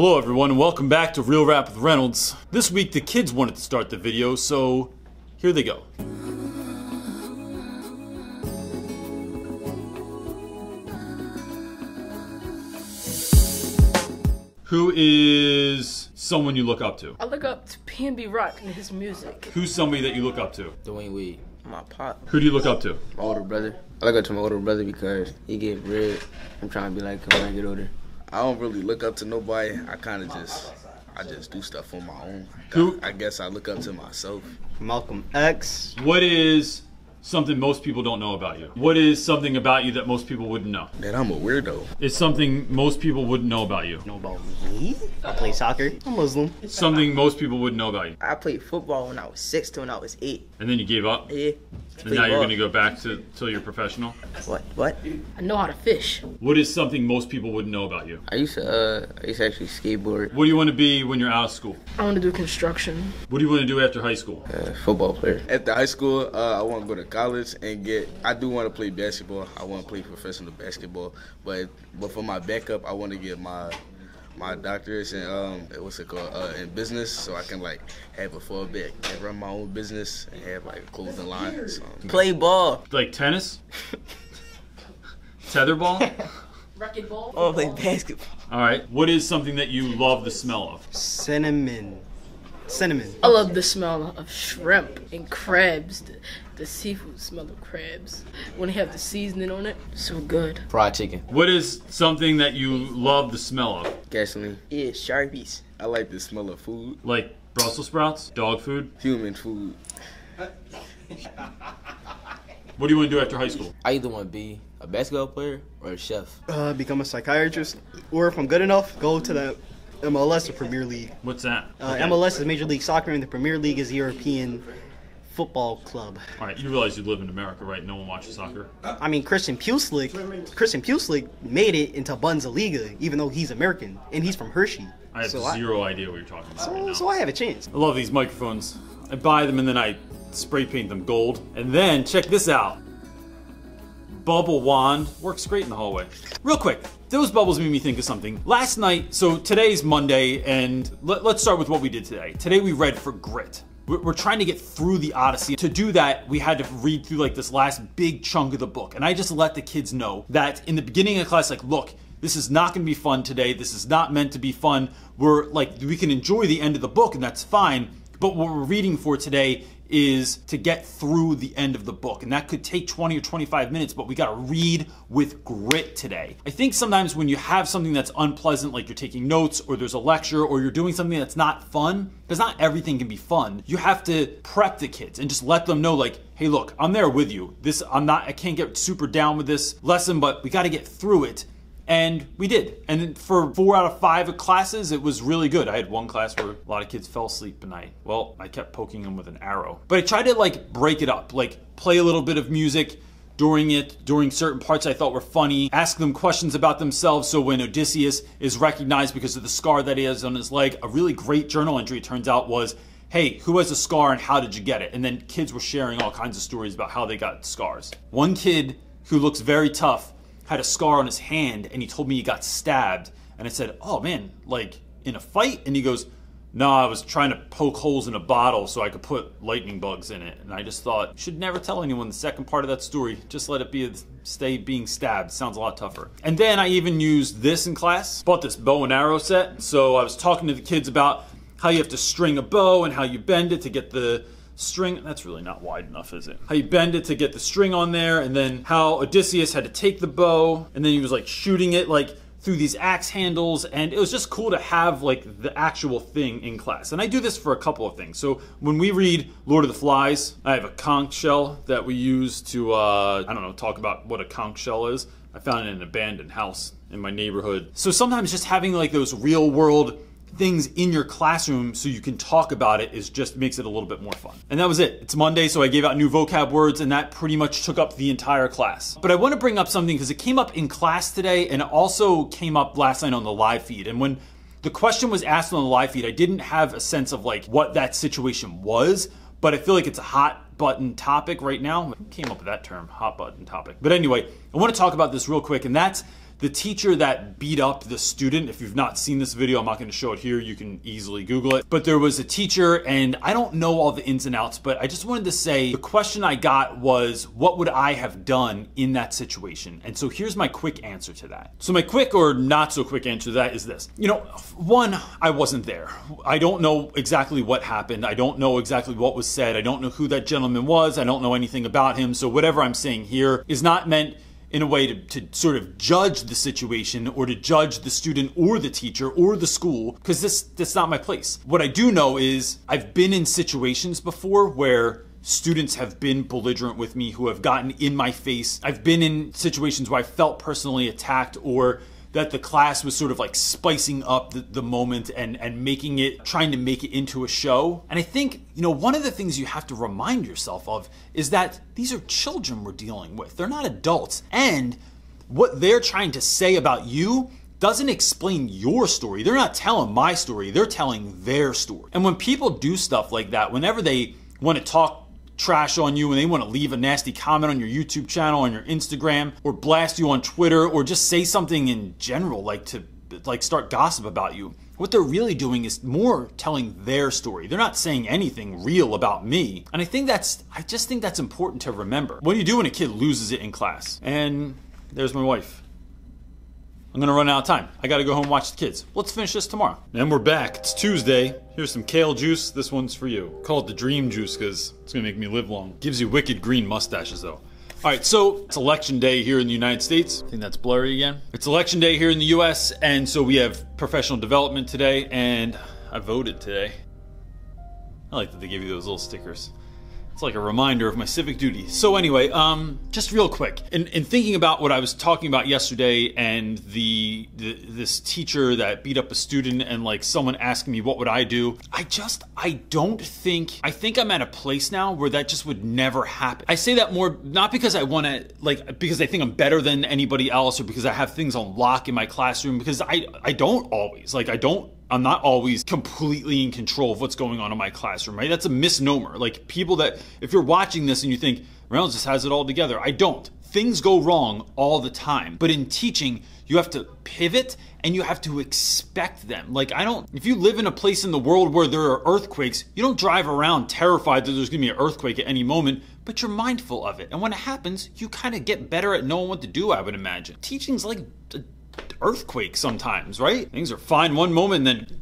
Hello everyone and welcome back to Real Rap with Reynolds. This week the kids wanted to start the video, so here they go. Who is someone you look up to? I look up to PNB Rock and his music. Who's somebody that you look up to? Dwayne Wade. My pop. Who do you look up to? My older brother. I look up to my older brother because he get bread. I'm trying to be like him when I get older. I don't really look up to nobody. I just do stuff on my own. Who? I guess I look up to myself. Malcolm X. What is something most people don't know about you? What is something about you that most people wouldn't know? That I'm a weirdo. It's something most people wouldn't know about you. Know about me? I play soccer. I'm Muslim. Something most people wouldn't know about you. I played football when I was 6 to when I was 8. And then you gave up? Yeah. And now you're gonna go back to till you're professional? What? I know how to fish. What is something most people wouldn't know about you? I used to actually skateboard. What do you want to be when you're out of school? I want to do construction. What do you want to do after high school? Football player. After high school, I want to go to college and I do want to play basketball. I want to play professional basketball. But for my backup, I want to get my doctorate in in business, so I can like have a fallback and run my own business and have like a clothing line. So. Play ball. Like tennis? Tetherball? Racquetball? I want to play basketball. All right. What is something that you love the smell of? Cinnamon. I love the smell of shrimp and crabs. The seafood smell of crabs. When they have the seasoning on it, so good. Fried chicken. What is something that you love the smell of? Gasoline. Yeah, Sharpies. I like the smell of food. Like Brussels sprouts? Dog food? Human food. What do you want to do after high school? I either want to be a basketball player or a chef. Become a psychiatrist, or if I'm good enough, go to the MLS, the Premier League. What's that? MLS is Major League Soccer, and the Premier League is the European Football Club. All right, you realize you live in America, right? No one watches soccer. I mean, Christian Pulisic made it into Bundesliga, even though he's American, and he's from Hershey. I have zero idea what you're talking about right now. So I have a chance. I love these microphones. I buy them and then I spray paint them gold. And then, check this out. Bubble wand. Works great in the hallway. Real quick, those bubbles made me think of something. Last night, so today's Monday, and let's start with what we did today. Today we read for grit. We're trying to get through the Odyssey. To do that, we had to read through like this last big chunk of the book. And I just let the kids know that in the beginning of class, like, look, this is not gonna be fun today. This is not meant to be fun. We can enjoy the end of the book and that's fine. But what we're reading for today is to get through the end of the book. And that could take 20 or 25 minutes, but we gotta read with grit today. I think sometimes when you have something that's unpleasant, like you're taking notes or there's a lecture or you're doing something that's not fun, because not everything can be fun, you have to prep the kids and just let them know like, hey look, I'm there with you. I can't get super down with this lesson, but we gotta get through it. And we did. And for 4 out of 5 classes, it was really good. I had one class where a lot of kids fell asleep at night. Well, I kept poking them with an arrow. But I tried to like break it up, like play a little bit of music during certain parts I thought were funny, ask them questions about themselves. So when Odysseus is recognized because of the scar that he has on his leg, a really great journal entry, it turns out, was, hey, who has a scar and how did you get it? And then kids were sharing all kinds of stories about how they got scars. One kid who looks very tough had a scar on his hand and he told me he got stabbed. And I said, oh man, like in a fight? And he goes, no, I was trying to poke holes in a bottle so I could put lightning bugs in it. And I just thought, you should never tell anyone the second part of that story. Just let it stay being stabbed. Sounds a lot tougher. And then I even used this in class. Bought this bow and arrow set. So I was talking to the kids about how you have to string a bow and how you bend it to get the string. That's really not wide enough, is it? How you bend it to get the string on there, and then how Odysseus had to take the bow and then he was like shooting it like through these axe handles, and it was just cool to have like the actual thing in class. And I do this for a couple of things. So when we read Lord of the Flies, I have a conch shell that we use to talk about what a conch shell is. I found it in an abandoned house in my neighborhood. So sometimes just having like those real world things in your classroom so you can talk about it just makes it a little bit more fun. And that was it. It's Monday, so I gave out new vocab words and that pretty much took up the entire class. But I want to bring up something because it came up in class today and it also came up last night on the live feed. And when the question was asked on the live feed, I didn't have a sense of like what that situation was, but I feel like it's a hot button topic right now. Who came up with that term, hot button topic? But anyway, I want to talk about this real quick, and that's The teacher that beat up the student, if you've not seen this video, I'm not going to show it here, you can easily Google it. But there was a teacher, and I don't know all the ins and outs, but I just wanted to say the question I got was, what would I have done in that situation? And so here's my quick answer to that. So my quick or not so quick answer to that is this. You know, one, I wasn't there. I don't know exactly what happened. I don't know exactly what was said. I don't know who that gentleman was. I don't know anything about him. So whatever I'm saying here is not meant in a way to sort of judge the situation or to judge the student or the teacher or the school, because that's not my place. What I do know is I've been in situations before where students have been belligerent with me, who have gotten in my face. I've been in situations where I felt personally attacked, or that the class was sort of like spicing up the moment and trying to make it into a show. And I think, you know, one of the things you have to remind yourself of is that these are children we're dealing with. They're not adults. And what they're trying to say about you doesn't explain your story. They're not telling my story. They're telling their story. And when people do stuff like that, whenever they want to talk trash on you and they want to leave a nasty comment on your YouTube channel, on your Instagram, or blast you on Twitter, or just say something in general, like to start gossip about you, what they're really doing is more telling their story. They're not saying anything real about me. And I just think that's important to remember. What do you do when a kid loses it in class? And there's my wife. I'm gonna run out of time. I gotta go home and watch the kids. Let's finish this tomorrow. And we're back. It's Tuesday. Here's some kale juice. This one's for you. Call it the dream juice because it's gonna make me live long. Gives you wicked green mustaches though. All right, so it's election day here in the United States. I think that's blurry again. It's election day here in the US, and so we have professional development today, and I voted today. I like that they give you those little stickers. It's like a reminder of my civic duty. So anyway, just real quick, in thinking about what I was talking about yesterday and this teacher that beat up a student and like someone asking me what would I do, I think I'm at a place now where that just would never happen. I say that more not because I want to, because I think I'm better than anybody else or because I have things on lock in my classroom, because I don't always, I'm not always completely in control of what's going on in my classroom, right? That's a misnomer. Like people that, if you're watching this and you think, Reynolds just has it all together. I don't. Things go wrong all the time. But in teaching, you have to pivot and you have to expect them. If you live in a place in the world where there are earthquakes, you don't drive around terrified that there's gonna be an earthquake at any moment, but you're mindful of it. And when it happens, you kind of get better at knowing what to do, I would imagine. Teaching's like earthquake sometimes, right? Things are fine one moment and then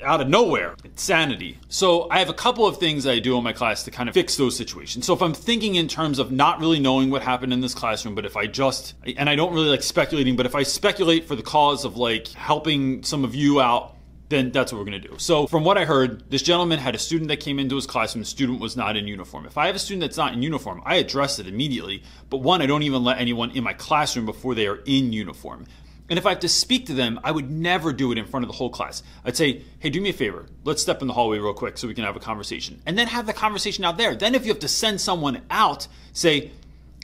out of nowhere, insanity. So I have a couple of things I do in my class to kind of fix those situations. So if I'm thinking in terms of not really knowing what happened in this classroom, but if I don't really like speculating, but if I speculate for the cause of like helping some of you out, then that's what we're gonna do. So from what I heard, this gentleman had a student that came into his classroom, the student was not in uniform. If I have a student that's not in uniform, I address it immediately. But one, I don't even let anyone in my classroom before they are in uniform. And if I have to speak to them, I would never do it in front of the whole class. I'd say, hey, do me a favor. Let's step in the hallway real quick so we can have a conversation. And then have the conversation out there. Then if you have to send someone out, say,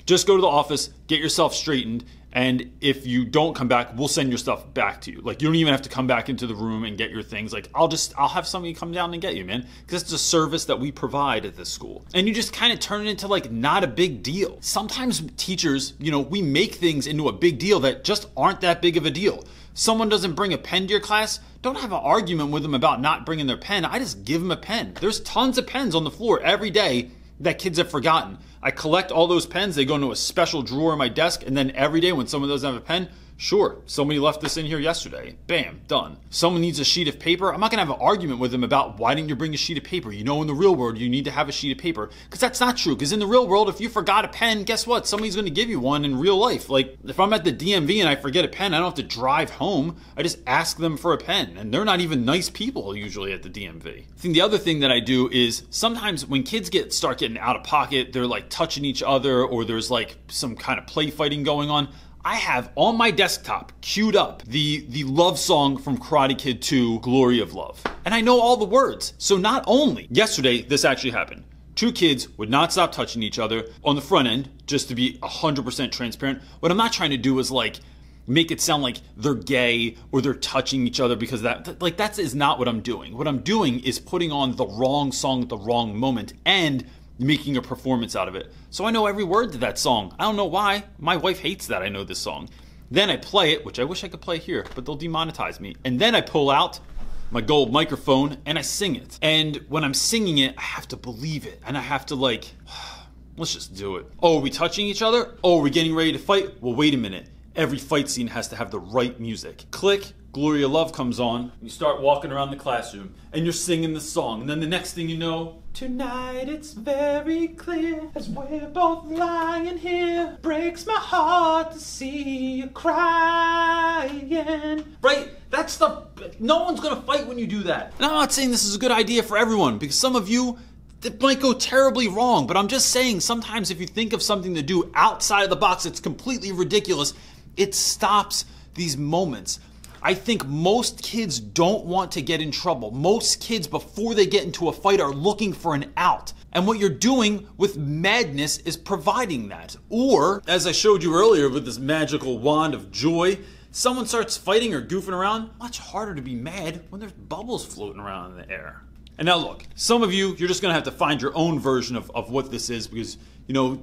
just go to the office, get yourself straightened, and if you don't come back, we'll send your stuff back to you. Like, you don't even have to come back into the room and get your things. Like, I'll have somebody come down and get you, man. Because it's a service that we provide at this school. And you just kind of turn it into like not a big deal. Sometimes teachers, we make things into a big deal that just aren't that big of a deal. Someone doesn't bring a pen to your class, don't have an argument with them about not bringing their pen. I just give them a pen. There's tons of pens on the floor every day that kids have forgotten. I collect all those pens, they go into a special drawer in my desk, and then every day when someone doesn't have a pen, sure, somebody left this in here yesterday. Bam, done. Someone needs a sheet of paper. I'm not gonna have an argument with them about why didn't you bring a sheet of paper? In the real world, you need to have a sheet of paper. Because that's not true. Because in the real world, if you forgot a pen, guess what? Somebody's gonna give you one in real life. Like, if I'm at the DMV and I forget a pen, I don't have to drive home. I just ask them for a pen. And they're not even nice people usually at the DMV. I think the other thing that I do is sometimes when kids start getting out of pocket, they're like touching each other or there's like some kind of play fighting going on. I have on my desktop queued up the love song from Karate Kid 2, Glory of Love. And I know all the words. So not only, yesterday this actually happened. Two kids would not stop touching each other on the front end, just to be 100% transparent. What I'm not trying to do is like make it sound like they're gay or they're touching each other because that is not what I'm doing. What I'm doing is putting on the wrong song at the wrong moment and making a performance out of it. So I know every word to that song. I don't know why. My wife hates that I know this song. Then I play it, which I wish I could play here, but they'll demonetize me. And then I pull out my gold microphone and I sing it. And when I'm singing it, I have to believe it. And I have to like, let's just do it. Oh, are we touching each other? Oh, are we getting ready to fight? Well, wait a minute. Every fight scene has to have the right music. Click, Gloria Love comes on. You start walking around the classroom and you're singing the song. And then the next thing you know, tonight it's very clear as we're both lying here. Breaks my heart to see you crying. Right? That stuff, no one's gonna fight when you do that. And I'm not saying this is a good idea for everyone, because some of you, it might go terribly wrong, but I'm just saying sometimes if you think of something to do outside of the box that's completely ridiculous, it stops these moments. I think most kids don't want to get in trouble. Most kids, before they get into a fight, are looking for an out. And what you're doing with madness is providing that. Or, as I showed you earlier with this magical wand of joy, someone starts fighting or goofing around, much harder to be mad when there's bubbles floating around in the air. And now look, some of you, you're just gonna have to find your own version of what this is, because, you know,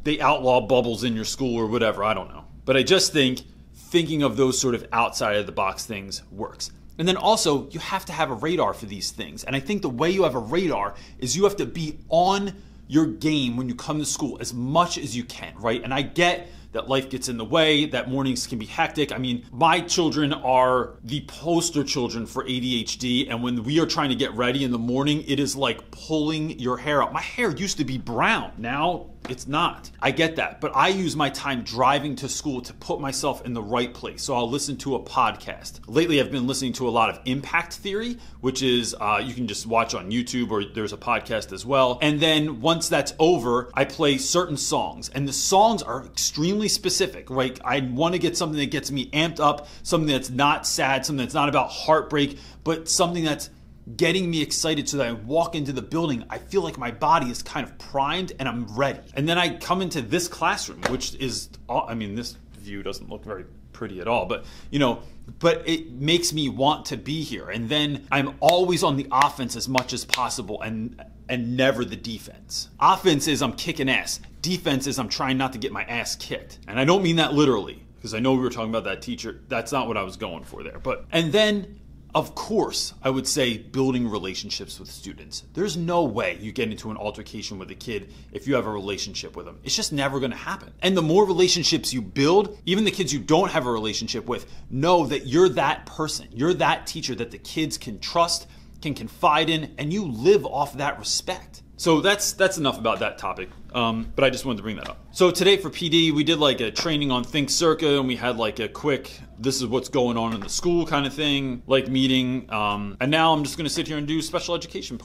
they outlaw bubbles in your school or whatever, I don't know. But I just think thinking of those sort of outside of the box things works. And then also, you have to have a radar for these things. And I think the way you have a radar is you have to be on your game when you come to school as much as you can, right? And I get that life gets in the way, that mornings can be hectic. I mean, my children are the poster children for ADHD, and when we are trying to get ready in the morning, it is like pulling your hair out. My hair used to be brown. Now it's not. I get that, but I use my time driving to school to put myself in the right place. So I'll listen to a podcast. Lately, I've been listening to a lot of Impact Theory, which is, you can just watch on YouTube, or there's a podcast as well. And then once that's over, I play certain songs, and the songs are extremely specific, right? I want to get something that gets me amped up, something that's not sad, something that's not about heartbreak, but something that's getting me excited so that I walk into the building, I feel like my body is kind of primed and I'm ready. And then I come into this classroom, which is, I mean, this view doesn't look very pretty at all, but you know, but it makes me want to be here. And then I'm always on the offense as much as possible and never the defense. Offense is I'm kicking ass. Defense is I'm trying not to get my ass kicked. And I don't mean that literally, because I know we were talking about that teacher. That's not what I was going for there. But, and then, of course, I would say building relationships with students. There's no way you get into an altercation with a kid if you have a relationship with them. It's just never going to happen. And the more relationships you build, even the kids you don't have a relationship with, know that you're that person. You're that teacher that the kids can trust, can confide in, and you live off that respect. So that's enough about that topic, but I just wanted to bring that up. So today for PD, we did like a training on Think Circa, and we had like a quick, this is what's going on in the school kind of thing, like meeting. And now I'm just gonna sit here and do special education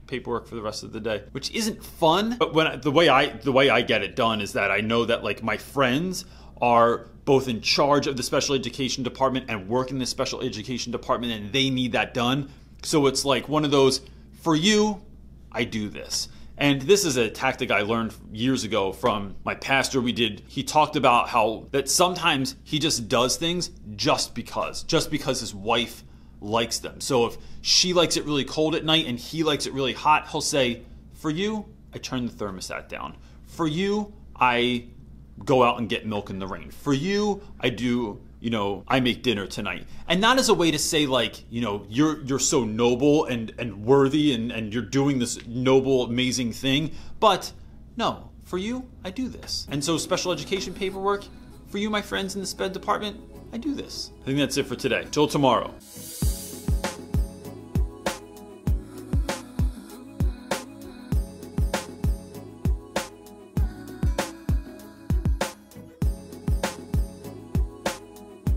paperwork for the rest of the day, which isn't fun. But when the way I get it done is that I know that like my friends are both in charge of the special education department and work in the special education department, and they need that done. So it's like one of those, for you, I do this. And this is a tactic I learned years ago from my pastor. He talked about how that sometimes he just does things just because his wife likes them. So if she likes it really cold at night and he likes it really hot, he'll say, for you, I turn the thermostat down. For you, I go out and get milk in the rain. For you, I do, you know, I make dinner tonight. And not as a way to say like, you know, you're so noble and worthy and you're doing this noble, amazing thing. But no, for you, I do this. And so special education paperwork, for you, my friends in the SPED department, I do this. I think that's it for today. Till tomorrow.